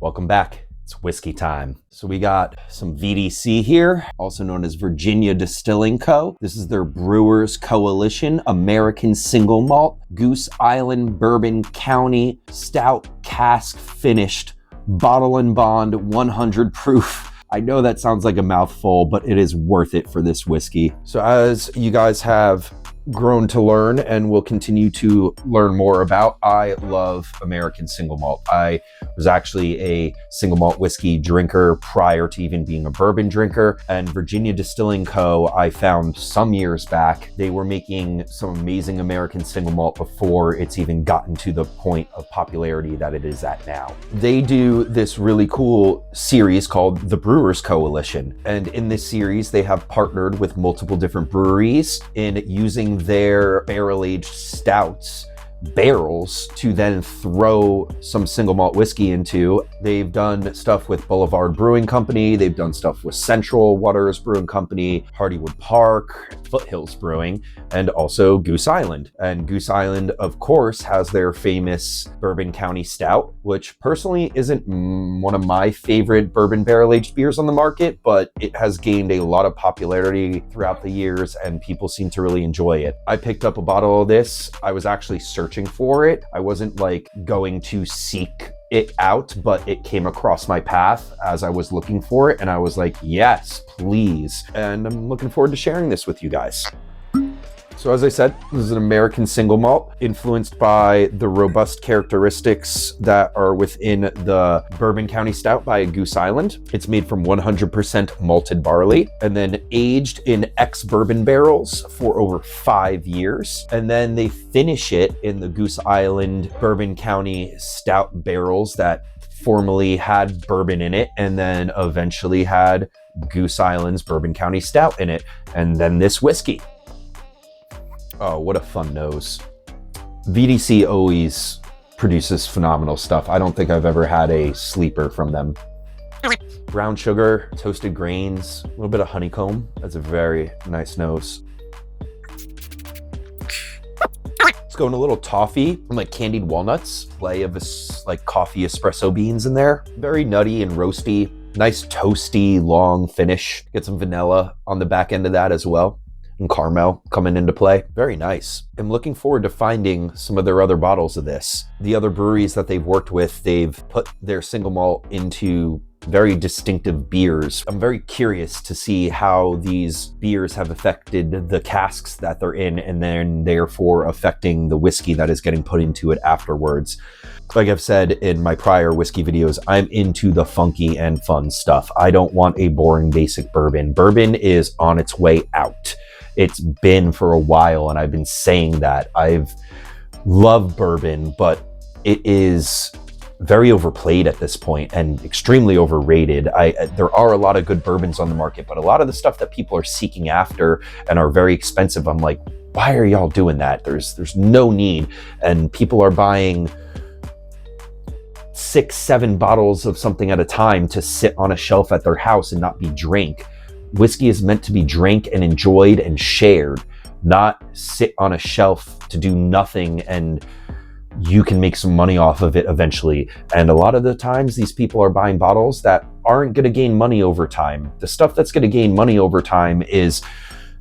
Welcome back. It's whiskey time. So we got some VDC here, also known as Virginia Distillery Co. This is their Brewers Coalition, American Single Malt, Goose Island, Bourbon County, Stout Cask finished, bottle and bond, 100 proof. I know that sounds like a mouthful, but it is worth it for this whiskey. So as you guys have grown to learn and will continue to learn more about, I love American single malt. I was actually a single malt whiskey drinker prior to even being a bourbon drinker, and Virginia Distillery Co. I found some years back, they were making some amazing American single malt before it's even gotten to the point of popularity that it is at now. They do this really cool series called the Brewers Coalition, and in this series they have partnered with multiple different breweries in using their barrel-aged stouts barrels to then throw some single malt whiskey into. They've done stuff with Boulevard Brewing Company, they've done stuff with Central Waters Brewing Company, Hardywood Park, Foothills Brewing, and also Goose Island. And Goose Island, of course, has their famous Bourbon County Stout, which personally isn't one of my favorite bourbon barrel-aged beers on the market, but it has gained a lot of popularity throughout the years and people seem to really enjoy it. I picked up a bottle of this. I was actually searching for it. I wasn't like going to seek it out, but it came across my path as I was looking for it, and I was like, yes, please. And I'm looking forward to sharing this with you guys. So as I said, this is an American single malt influenced by the robust characteristics that are within the Bourbon County Stout by Goose Island. It's made from 100% malted barley and then aged in ex-bourbon barrels for over 5 years. And then they finish it in the Goose Island Bourbon County Stout barrels that formerly had bourbon in it and then eventually had Goose Island's Bourbon County Stout in it. And then this whiskey. Oh, what a fun nose. VDC always produces phenomenal stuff. I don't think I've ever had a sleeper from them. Brown sugar, toasted grains, a little bit of honeycomb. That's a very nice nose. Let's go in a little toffee and like candied walnuts. Play of this like coffee espresso beans in there. Very nutty and roasty. Nice toasty, long finish. Get some vanilla on the back end of that as well. And caramel coming into play. Very nice. I'm looking forward to finding some of their other bottles of this. The other breweries that they've worked with, they've put their single malt into very distinctive beers. I'm very curious to see how these beers have affected the casks that they're in and then therefore affecting the whiskey that is getting put into it afterwards. Like I've said in my prior whiskey videos, I'm into the funky and fun stuff. I don't want a boring basic bourbon. Bourbon is on its way out. It's been for a while, and I've been saying that. I've loved bourbon, but it is very overplayed at this point and extremely overrated. There are a lot of good bourbons on the market, but a lot of the stuff that people are seeking after and are very expensive, I'm like, why are y'all doing that? There's no need. And people are buying 6-7 bottles of something at a time to sit on a shelf at their house and not be drank. Whiskey is meant to be drank and enjoyed and shared, not sit on a shelf to do nothing and you can make some money off of it eventually. And a lot of the times these people are buying bottles that aren't going to gain money over time. The stuff that's going to gain money over time is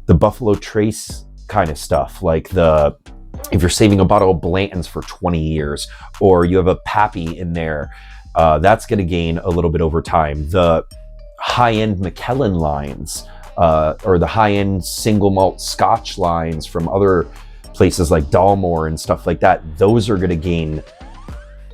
the Buffalo Trace kind of stuff, like if you're saving a bottle of Blanton's for 20 years or you have a Pappy in there, that's going to gain a little bit over time. The high-end Macallan lines or the high-end single malt Scotch lines from other places like Dalmore and stuff like that, those are going to gain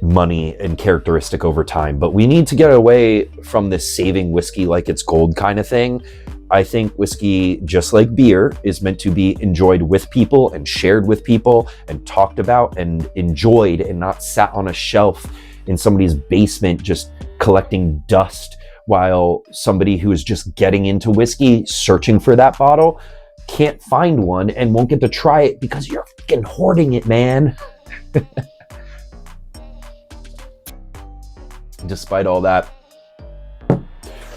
money and characteristic over time. But we need to get away from this saving whiskey like it's gold kind of thing. I think whiskey, just like beer, is meant to be enjoyed with people and shared with people and talked about and enjoyed and not sat on a shelf in somebody's basement just collecting dust while somebody who is just getting into whiskey, searching for that bottle, can't find one and won't get to try it because you're fucking hoarding it, man. Despite all that,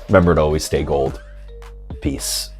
remember to always stay gold. Peace.